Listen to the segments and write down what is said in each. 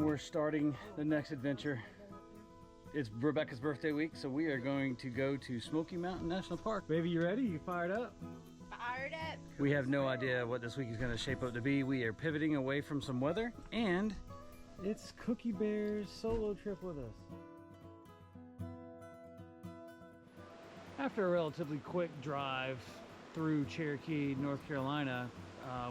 we're starting the next adventure. It's Rebecca's birthday week, so we are going to go to Smoky Mountain National Park. Baby, you ready? You fired up? Fired up. We have no idea what this week is going to shape up to be. We are pivoting away from some weather, and it's Cookie Bear's solo trip with us. After a relatively quick drive through Cherokee, North Carolina,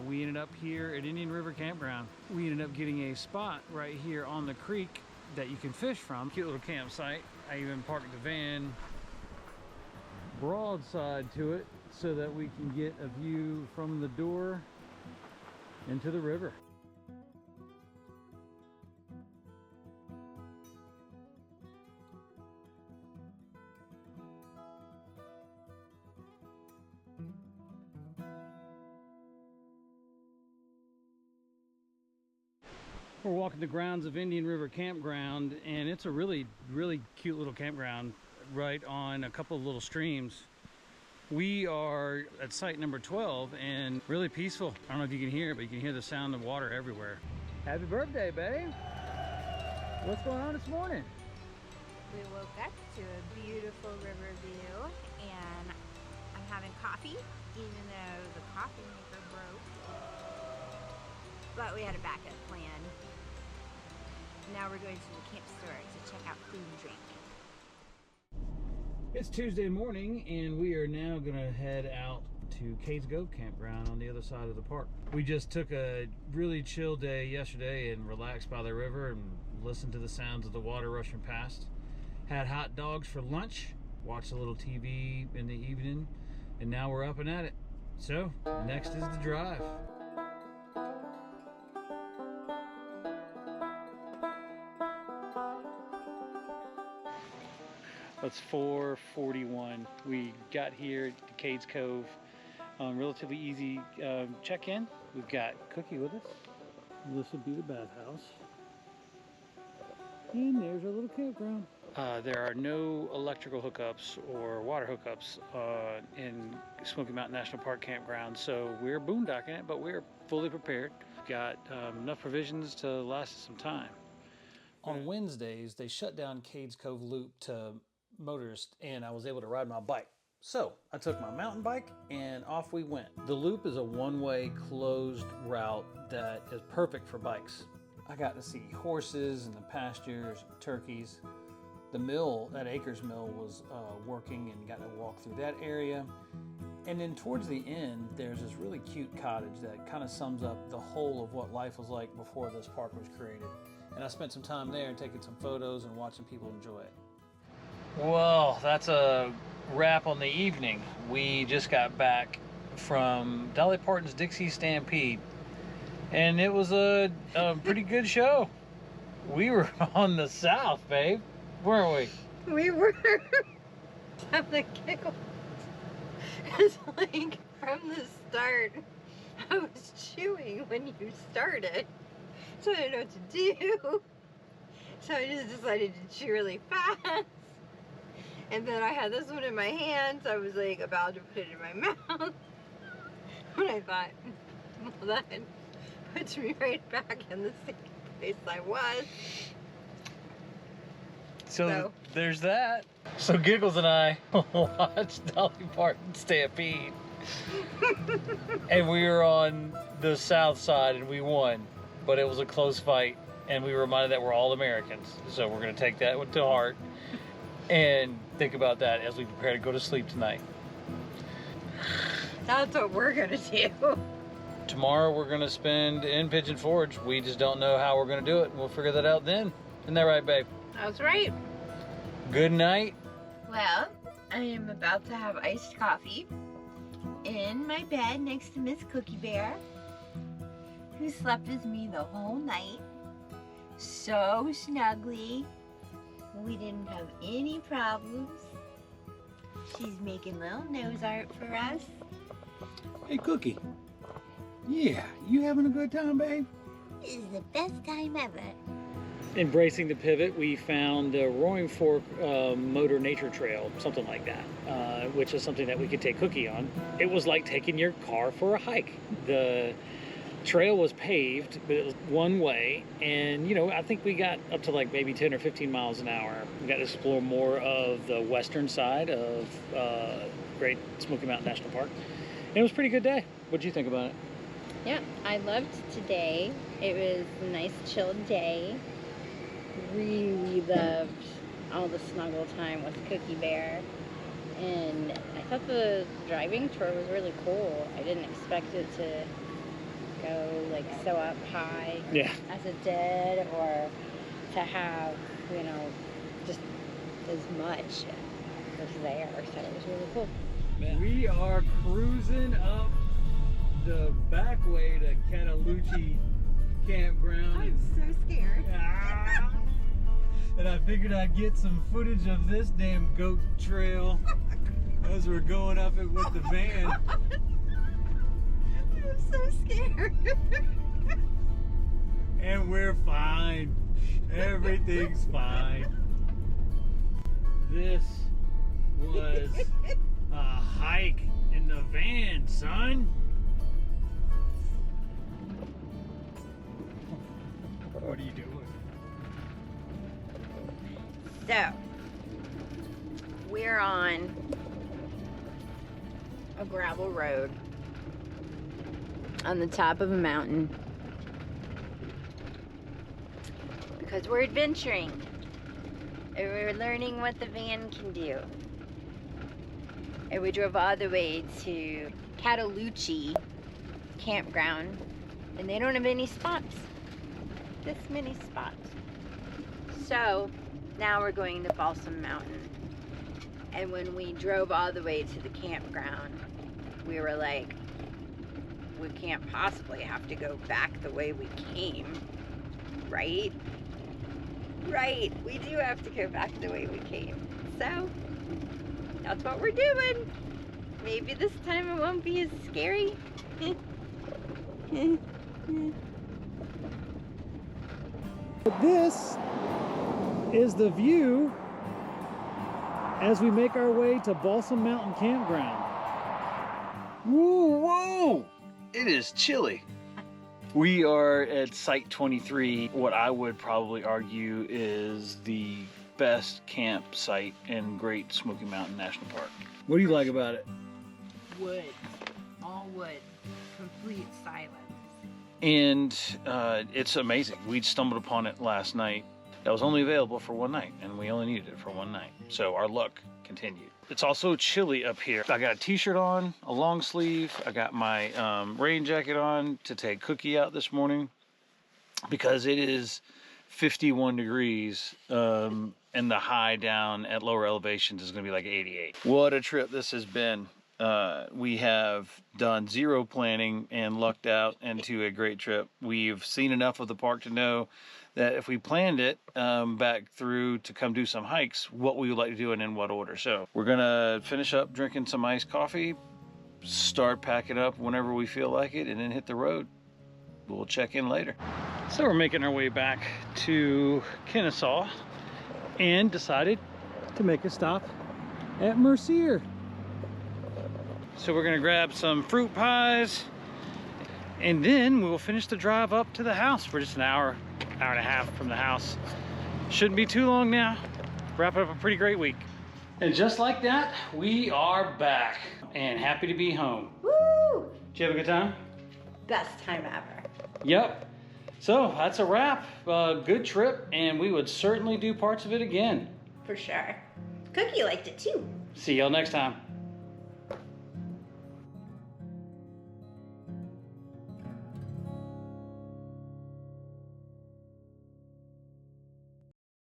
we ended up here at Indian River Campground. We ended up getting a spot right here on the creek that you can fish from. Cute little campsite. I even parked the van broadside to it so that we can get a view from the door into the river. We're walking the grounds of Indian River Campground, and it's a really cute little campground right on a couple of little streams. We are at site number 12 and really peaceful. I don't know if you can hear it, but you can hear the sound of water everywhere. Happy birthday, babe. What's going on this morning? We woke up to a beautiful river view, and I'm having coffee, even though the coffee maker broke. But we had a backup plan. Now we're going to the camp store to check out food and drink. It's Tuesday morning, and we are now gonna head out to Cades Cove Campground on the other side of the park. We just took a really chill day yesterday and relaxed by the river and listened to the sounds of the water rushing past. Had hot dogs for lunch, watched a little TV in the evening, and now we're up and at it. So, next is the drive. It's 4:41. We got here to Cades Cove. Relatively easy check-in. We've got Cookie with us. This would be the bathhouse. And there's our little campground. There are no electrical hookups or water hookups in Smoky Mountain National Park campground, so we're boondocking it, but we're fully prepared. We've got enough provisions to last us some time. On Wednesdays, they shut down Cades Cove Loop to motorists, and I was able to ride my bike. So I took my mountain bike and off we went. The loop is a one-way closed route that is perfect for bikes. I got to see horses in the pastures, turkeys. The mill, that Acres Mill, was working, and got to walk through that area. And then towards the end, there's this really cute cottage that kind of sums up the whole of what life was like before this park was created. And I spent some time there taking some photos and watching people enjoy it. Well, that's a wrap on the evening. We just got back from Dolly Parton's Dixie Stampede, and it was a pretty good show. We were on the South, babe, weren't we? We were. I'm the giggle. It's like from the start, I was chewing when you started, so I didn't know what to do. So I just decided to chew really fast. And then I had this one in my hand, so I was like about to put it in my mouth. When I thought, well, that puts me right back in the same place I was. So there's that. So Giggles and I watched Dolly Parton Stampede. And we were on the south side and we won. But it was a close fight, and we were reminded that we're all Americans. So we're going to take that one to heart and think about that as we prepare to go to sleep tonight. That's what we're gonna do. Tomorrow we're gonna spend in Pigeon Forge. We just don't know how we're gonna do it. We'll figure that out then. Isn't that right, babe? That's right. Good night. Well, I am about to have iced coffee in my bed next to Miss Cookie Bear, who slept with me the whole night so snugly. We didn't have any problems. She's making little nose art for us. Hey, Cookie. Yeah, you having a good time, babe? This is the best time ever. Embracing the pivot, we found the Roaring Fork Motor Nature Trail, something like that, which is something that we could take Cookie on. It was like taking your car for a hike. The trail was paved, but it was one way. And, you know, I think we got up to like maybe 10 or 15 miles an hour. We got to explore more of the western side of Great Smoky Mountain National Park. And it was a pretty good day. What'd you think about it? Yeah, I loved today. It was a nice chilled day. Really loved all the snuggle time with Cookie Bear. And I thought the driving tour was really cool. I didn't expect it to go like so up high as it did, or to have, you know, just as much as there. So it was really cool. We are cruising up the back way to Appalachia campground. I'm so scared. And I figured I'd get some footage of this damn goat trail as we're going up it with the van. I'm so scared. And we're fine. Everything's fine. This was a hike in the van, son. What are you doing? So, we're on a gravel road on the top of a mountain because we're adventuring and we're learning what the van can do. And we drove all the way to Appalachia campground, and they don't have any spots. This many spots. So now we're going to Balsam Mountain. And when we drove all the way to the campground, we were like, we can't possibly have to go back the way we came, right? Right, we do have to go back the way we came. So that's what we're doing. Maybe this time it won't be as scary. This is the view as we make our way to Balsam Mountain Campground. Whoa, whoa! It is chilly. We are at Site 23, what I would probably argue is the best campsite in Great Smoky Mountain National Park. What do you like about it? Wood. All wood. Complete silence. And it's amazing. We stumbled upon it last night. That was only available for one night, and we only needed it for one night. So our luck continued. It's also chilly up here. I got a t-shirt on, a long sleeve. I got my rain jacket on to take Cookie out this morning because it is 51 degrees and the high down at lower elevations is gonna be like 88. What a trip this has been. We have done zero planning and lucked out into a great trip. We've seen enough of the park to know that if we planned it back through to come do some hikes, what we would like to do and in what order. So we're gonna finish up drinking some iced coffee, start packing up whenever we feel like it, and then hit the road. We'll check in later. So we're making our way back to Kennesaw and decided to make a stop at Mercier. So we're gonna grab some fruit pies and then we will finish the drive up to the house. We're just an hour and a half from the house. Shouldn't be too long now. Wrapping up a pretty great week. And just like that, we are back and happy to be home. Woo! Did you have a good time? Best time ever. Yep. So that's a wrap. Good trip, and we would certainly do parts of it again. For sure. Cookie liked it too. See y'all next time.